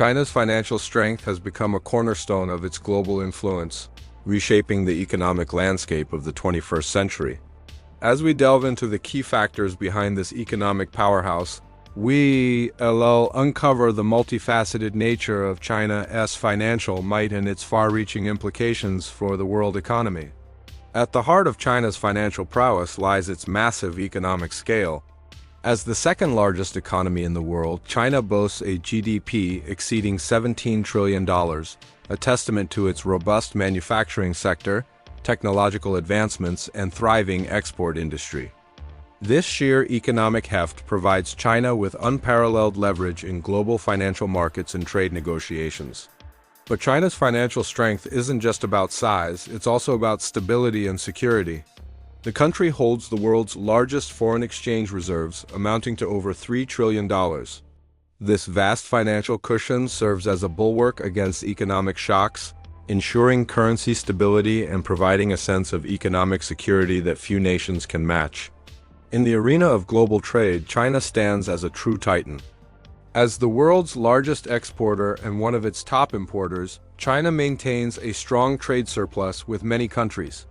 China's financial strength has become a cornerstone of its global influence, reshaping the economic landscape of the 21st century. As we delve into the key factors behind this economic powerhouse, we'll uncover the multifaceted nature of China's financial might and its far-reaching implications for the world economy. At the heart of China's financial prowess lies its massive economic scale. As the second-largest economy in the world, China boasts a GDP exceeding $17 trillion, a testament to its robust manufacturing sector, technological advancements, and thriving export industry. This sheer economic heft provides China with unparalleled leverage in global financial markets and trade negotiations. But China's financial strength isn't just about size, it's also about stability and security. The country holds the world's largest foreign exchange reserves, amounting to over $3 trillion. This vast financial cushion serves as a bulwark against economic shocks, ensuring currency stability and providing a sense of economic security that few nations can match. In the arena of global trade, China stands as a true titan. As the world's largest exporter and one of its top importers, China maintains a strong trade surplus with many countries.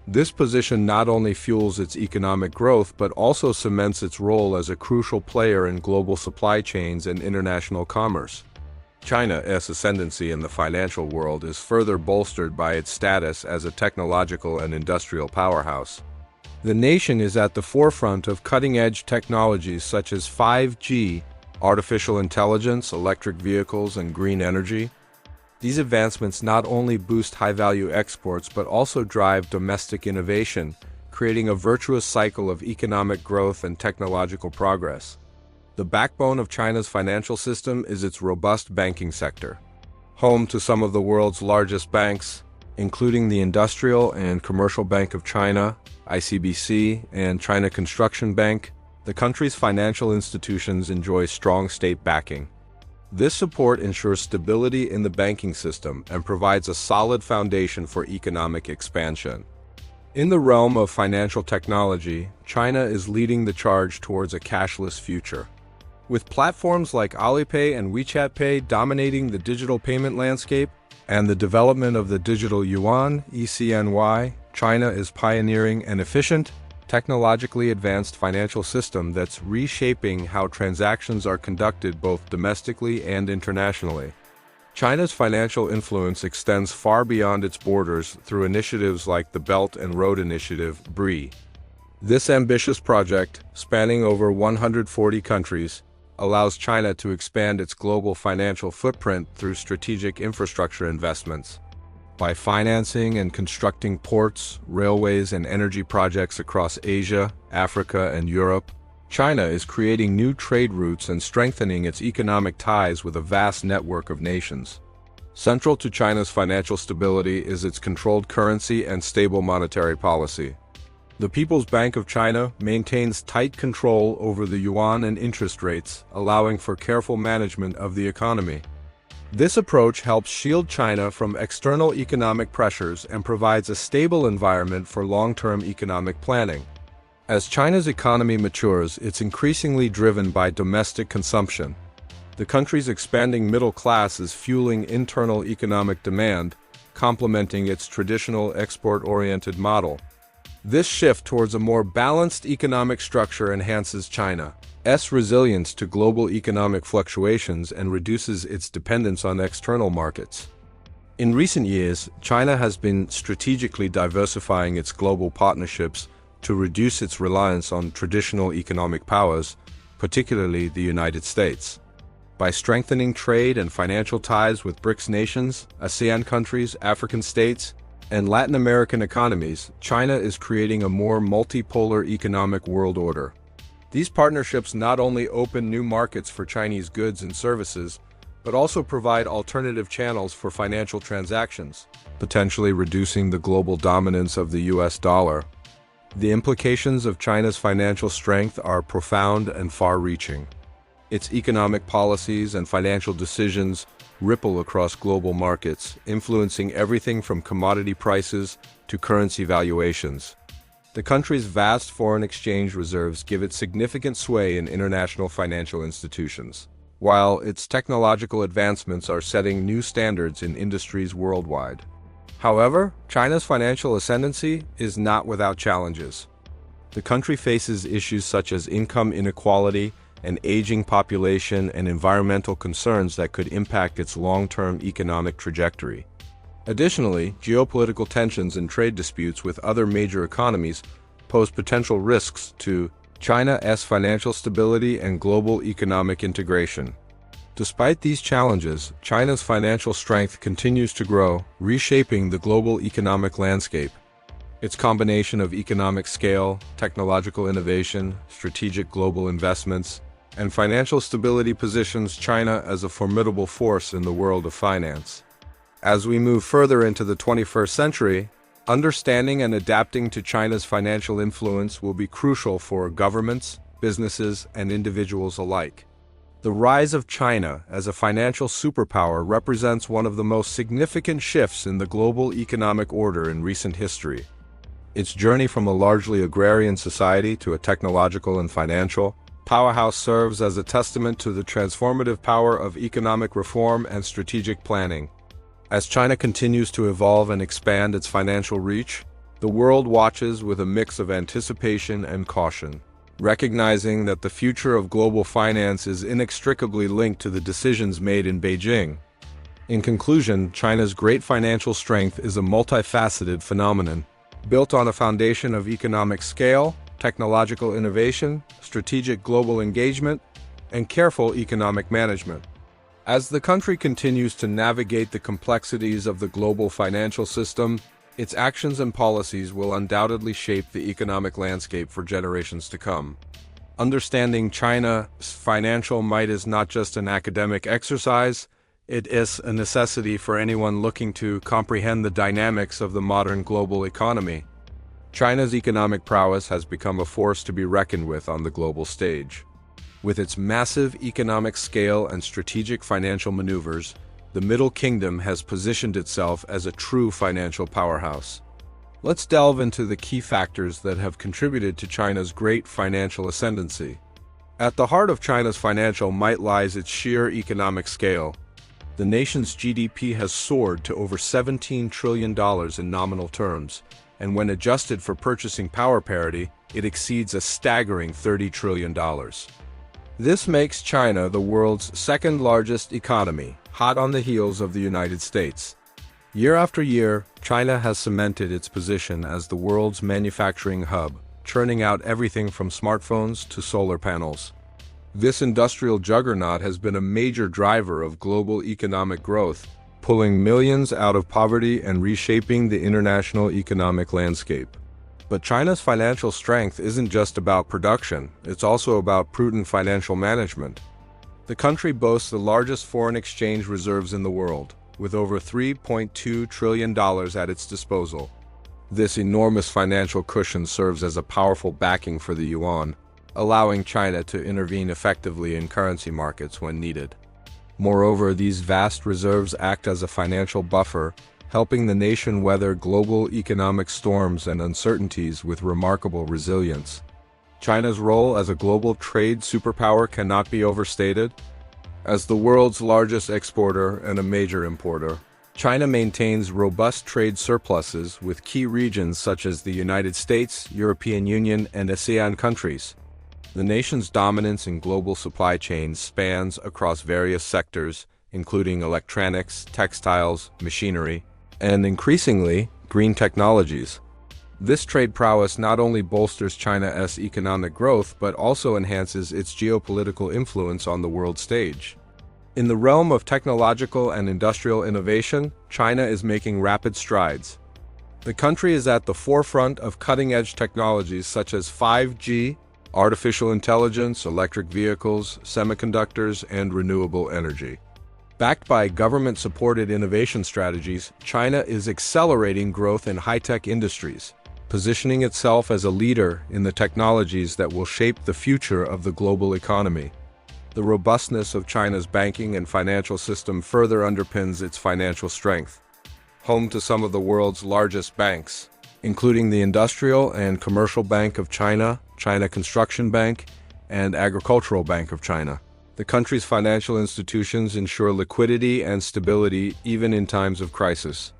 This position not only fuels its economic growth but also cements its role as a crucial player in global supply chains and international commerce. China's ascendancy in the financial world is further bolstered by its status as a technological and industrial powerhouse. The nation is at the forefront of cutting-edge technologies such as 5G, artificial intelligence, electric vehicles, and green energy. These advancements not only boost high-value exports but also drive domestic innovation, creating a virtuous cycle of economic growth and technological progress. The backbone of China's financial system is its robust banking sector. Home to some of the world's largest banks, including the Industrial and Commercial Bank of China, ICBC, and China Construction Bank, the country's financial institutions enjoy strong state backing. This support ensures stability in the banking system and provides a solid foundation for economic expansion. In the realm of financial technology, China is leading the charge towards a cashless future. With platforms like Alipay and WeChat Pay dominating the digital payment landscape and the development of the digital yuan (eCNY), China is pioneering an efficient, technologically advanced financial system that's reshaping how transactions are conducted both domestically and internationally. China's financial influence extends far beyond its borders through initiatives like the Belt and Road Initiative (BRI). This ambitious project, spanning over 140 countries, allows China to expand its global financial footprint through strategic infrastructure investments. By financing and constructing ports, railways, and energy projects across Asia, Africa, and Europe, China is creating new trade routes and strengthening its economic ties with a vast network of nations. Central to China's financial stability is its controlled currency and stable monetary policy. The People's Bank of China maintains tight control over the yuan and interest rates, allowing for careful management of the economy. This approach helps shield China from external economic pressures and provides a stable environment for long-term economic planning. As China's economy matures, it's increasingly driven by domestic consumption. The country's expanding middle class is fueling internal economic demand, complementing its traditional export-oriented model. This shift towards a more balanced economic structure enhances China's resilience to global economic fluctuations and reduces its dependence on external markets. In recent years, China has been strategically diversifying its global partnerships to reduce its reliance on traditional economic powers, particularly the United States. By strengthening trade and financial ties with BRICS nations, ASEAN countries, African states, and Latin American economies, China is creating a more multipolar economic world order. These partnerships not only open new markets for Chinese goods and services, but also provide alternative channels for financial transactions, potentially reducing the global dominance of the US dollar. The implications of China's financial strength are profound and far-reaching. Its economic policies and financial decisions ripple across global markets, influencing everything from commodity prices to currency valuations. The country's vast foreign exchange reserves give it significant sway in international financial institutions. while its technological advancements are setting new standards in industries worldwide. However, China's financial ascendancy is not without challenges. The country faces issues such as income inequality, an aging population, and environmental concerns that could impact its long-term economic trajectory. Additionally, geopolitical tensions and trade disputes with other major economies pose potential risks to China's financial stability and global economic integration. Despite these challenges, China's financial strength continues to grow, reshaping the global economic landscape. Its combination of economic scale, technological innovation, strategic global investments, and financial stability positions China as a formidable force in the world of finance. As we move further into the 21st century, understanding and adapting to China's financial influence will be crucial for governments, businesses, and individuals alike. The rise of China as a financial superpower represents one of the most significant shifts in the global economic order in recent history. Its journey from a largely agrarian society to a technological and financial powerhouse serves as a testament to the transformative power of economic reform and strategic planning. As China continues to evolve and expand its financial reach, the world watches with a mix of anticipation and caution, recognizing that the future of global finance is inextricably linked to the decisions made in Beijing. In conclusion, China's great financial strength is a multifaceted phenomenon, built on a foundation of economic scale, technological innovation, strategic global engagement, and careful economic management. As the country continues to navigate the complexities of the global financial system, its actions and policies will undoubtedly shape the economic landscape for generations to come. Understanding China's financial might is not just an academic exercise, it is a necessity for anyone looking to comprehend the dynamics of the modern global economy. China's economic prowess has become a force to be reckoned with on the global stage. With its massive economic scale and strategic financial maneuvers, the Middle Kingdom has positioned itself as a true financial powerhouse. Let's delve into the key factors that have contributed to China's great financial ascendancy. At the heart of China's financial might lies its sheer economic scale. The nation's GDP has soared to over $17 trillion in nominal terms, and when adjusted for purchasing power parity, it exceeds a staggering $30 trillion. This makes China the world's second-largest economy, hot on the heels of the United States. Year after year, China has cemented its position as the world's manufacturing hub, churning out everything from smartphones to solar panels. This industrial juggernaut has been a major driver of global economic growth, pulling millions out of poverty and reshaping the international economic landscape. But China's financial strength isn't just about production, it's also about prudent financial management. The country boasts the largest foreign exchange reserves in the world, with over $3.2 trillion at its disposal. This enormous financial cushion serves as a powerful backing for the yuan, allowing China to intervene effectively in currency markets when needed. Moreover, these vast reserves act as a financial buffer, helping the nation weather global economic storms and uncertainties with remarkable resilience. China's role as a global trade superpower cannot be overstated. As the world's largest exporter and a major importer, China maintains robust trade surpluses with key regions such as the United States, European Union, and ASEAN countries. The nation's dominance in global supply chains spans across various sectors, including electronics, textiles, machinery, and increasingly, green technologies. This trade prowess not only bolsters China's economic growth, but also enhances its geopolitical influence on the world stage. In the realm of technological and industrial innovation, China is making rapid strides. The country is at the forefront of cutting-edge technologies such as 5G, artificial intelligence, electric vehicles, semiconductors, and renewable energy. Backed by government-supported innovation strategies, China is accelerating growth in high-tech industries, positioning itself as a leader in the technologies that will shape the future of the global economy. The robustness of China's banking and financial system further underpins its financial strength. Home to some of the world's largest banks, including the Industrial and Commercial Bank of China, China Construction Bank, and Agricultural Bank of China. The country's financial institutions ensure liquidity and stability even in times of crisis.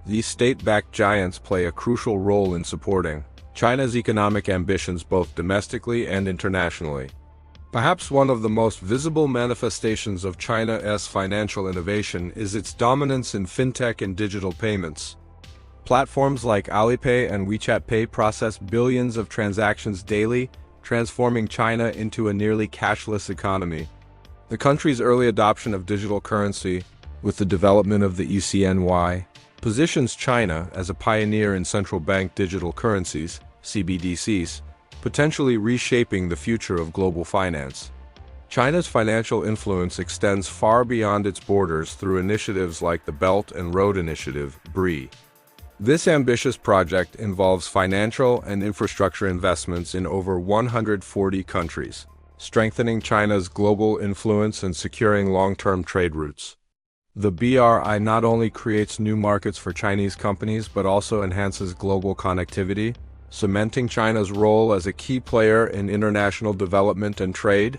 These state-backed giants play a crucial role in supporting China's economic ambitions both domestically and internationally. Perhaps one of the most visible manifestations of China's financial innovation is its dominance in fintech and digital payments. Platforms like Alipay and WeChat Pay process billions of transactions daily, transforming China into a nearly cashless economy. The country's early adoption of digital currency, with the development of the eCNY, positions China as a pioneer in central bank digital currencies, CBDCs, potentially reshaping the future of global finance. China's financial influence extends far beyond its borders through initiatives like the Belt and Road Initiative, BRI. This ambitious project involves financial and infrastructure investments in over 140 countries, strengthening China's global influence and securing long-term trade routes. The BRI not only creates new markets for Chinese companies but also enhances global connectivity, cementing China's role as a key player in international development and trade.